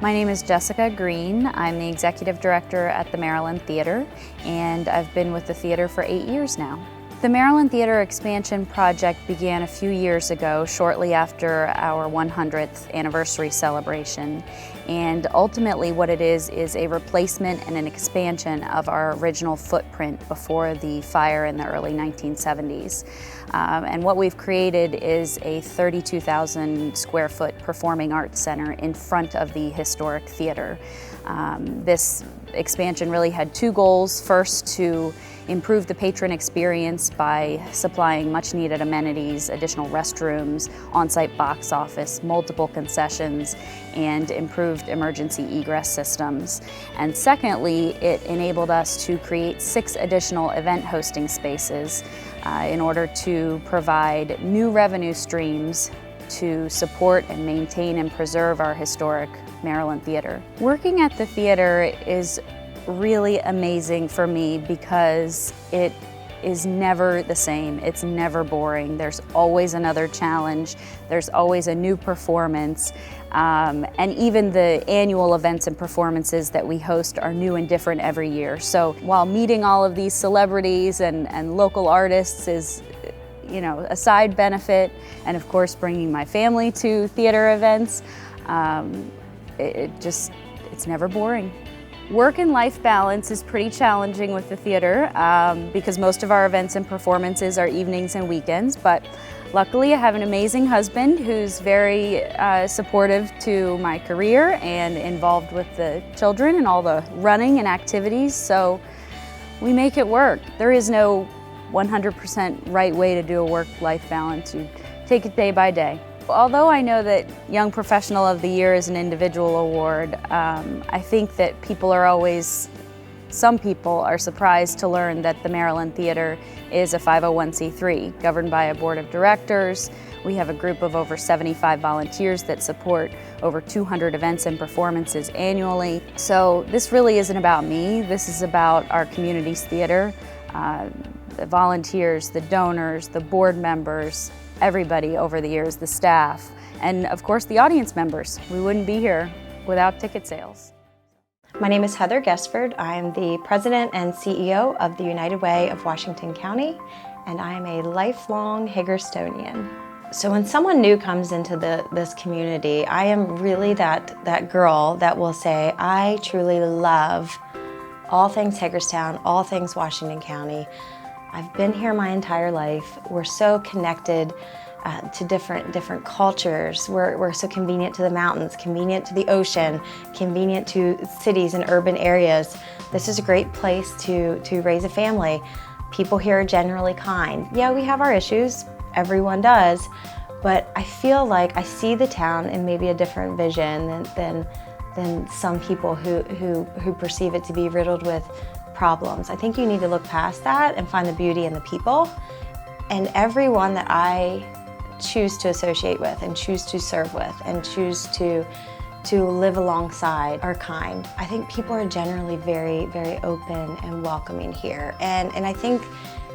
My name is Jessica Green. I'm the Executive Director at the Maryland Theater, and I've been with the theater for 8 years now. The Maryland Theater expansion project began a few years ago, shortly after our 100th anniversary celebration. And ultimately what it is a replacement and an expansion of our original footprint before the fire in the early 1970s. And what we've created is a 32,000 square foot performing arts center in front of the historic theater. This expansion really had two goals. First, to improve the patron experience by supplying much needed amenities, additional restrooms, on-site box office, multiple concessions, and improved emergency egress systems. And secondly, it enabled us to create 6 additional event hosting spaces in order to provide new revenue streams to support and maintain and preserve our historic Maryland Theater. Working at the theater is really amazing for me because it is never the same. It's never boring. There's always another challenge. There's always a new performance. And even the annual events and performances that we host are new and different every year. So while meeting all of these celebrities and local artists is, you know, a side benefit, and of course bringing my family to theater events, it's never boring. Work and life balance is pretty challenging with the theater because most of our events and performances are evenings and weekends, but luckily I have an amazing husband who's very supportive to my career and involved with the children and all the running and activities, so we make it work. There is no 100% right way to do a work-life balance. You take it day by day. Although I know that Young Professional of the Year is an individual award, I think that some people are surprised to learn that the Maryland Theater is a 501c3, governed by a board of directors. We have a group of over 75 volunteers that support over 200 events and performances annually. So this really isn't about me, this is about our community's theater, the volunteers, the donors, the board members, everybody over the years, the staff, and of course the audience members. We wouldn't be here without ticket sales. My name is Heather Gesford. I am the President and CEO of the United Way of Washington County, and I am a lifelong Hagerstonian. So when someone new comes into this community, I am really that girl that will say, I truly love all things Hagerstown, all things Washington County. I've been here my entire life. We're so connected to different cultures. We're so convenient to the mountains, convenient to the ocean, convenient to cities and urban areas. This is a great place to raise a family. People here are generally kind. Yeah, we have our issues, everyone does, but I feel like I see the town in maybe a different vision than some people who perceive it to be riddled with problems. I think you need to look past that and find the beauty in the people. And everyone that I choose to associate with and choose to serve with and choose to live alongside are kind. I think people are generally very, very open and welcoming here. And I think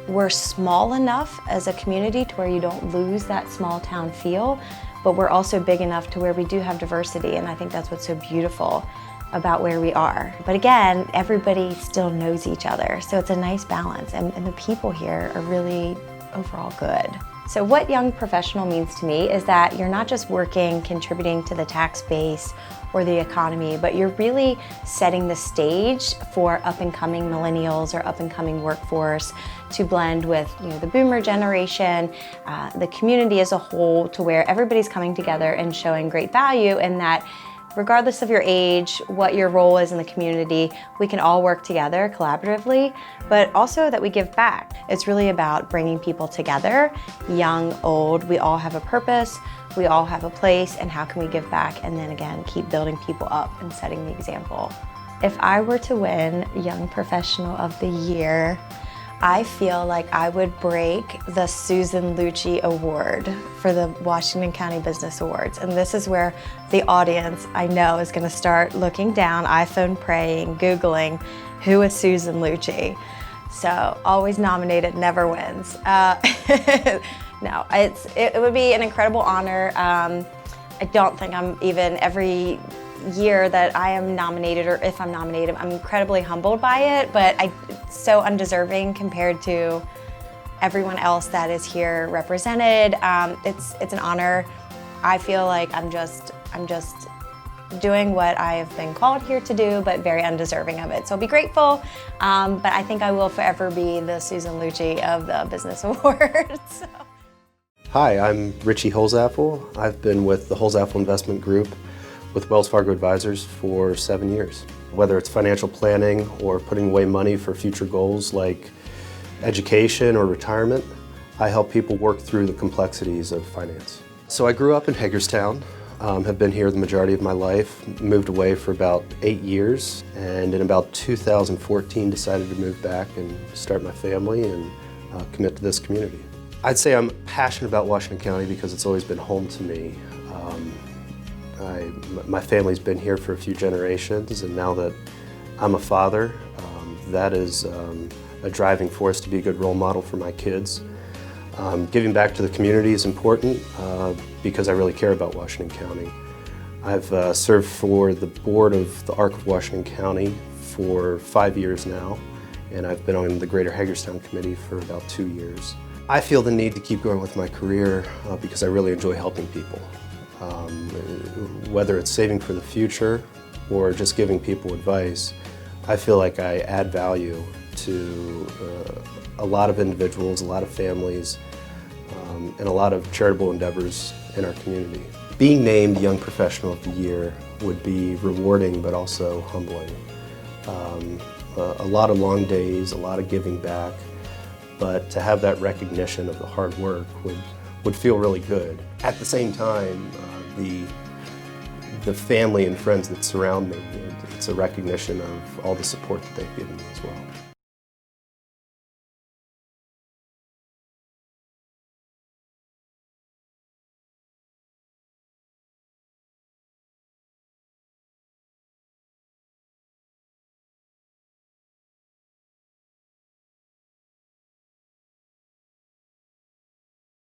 we're small enough as a community to where you don't lose that small town feel, but we're also big enough to where we do have diversity, and I think that's what's so beautiful about where we are. But again, everybody still knows each other, so it's a nice balance, and the people here are really overall good. So what Young Professional means to me is that you're not just working, contributing to the tax base or the economy, but you're really setting the stage for up-and-coming millennials or up-and-coming workforce to blend with, you know, the boomer generation, the community as a whole, to where everybody's coming together and showing great value, and that regardless of your age, what your role is in the community, we can all work together collaboratively, but also that we give back. It's really about bringing people together, young, old. We all have a purpose, we all have a place, and how can we give back, and then again, keep building people up and setting the example. If I were to win Young Professional of the Year, I feel like I would break the Susan Lucci Award for the Washington County Business Awards. And this is where the audience, I know, is gonna start looking down, iPhone praying, Googling, who is Susan Lucci? So always nominated, never wins. No, it would be an incredible honor. I don't think I'm even every year that I am nominated, or if I'm nominated, I'm incredibly humbled by it, but it's so undeserving compared to everyone else that is here represented. It's an honor. I feel like I'm just doing what I've been called here to do, but very undeserving of it. So I'll be grateful, but I think I will forever be the Susan Lucci of the Business Awards. So. Hi, I'm Richie Holzapfel. I've been with the Holzapfel Investment Group with Wells Fargo Advisors for 7 years. Whether it's financial planning or putting away money for future goals like education or retirement, I help people work through the complexities of finance. So I grew up in Hagerstown, have been here the majority of my life, moved away for about 8 years, and in about 2014 decided to move back and start my family and commit to this community. I'd say I'm passionate about Washington County because it's always been home to me. My family's been here for a few generations, and now that I'm a father, that is a driving force to be a good role model for my kids. Giving back to the community is important because I really care about Washington County. I've served for the board of the ARC of Washington County for 5 years now, and I've been on the Greater Hagerstown Committee for about 2 years. I feel the need to keep going with my career because I really enjoy helping people. Whether it's saving for the future or just giving people advice, I feel like I add value to a lot of individuals, a lot of families, and a lot of charitable endeavors in our community. Being named Young Professional of the Year would be rewarding but also humbling. A lot of long days, a lot of giving back, but to have that recognition of the hard work would feel really good. At the same time, the family and friends that surround me, it's a recognition of all the support that they've given me as well.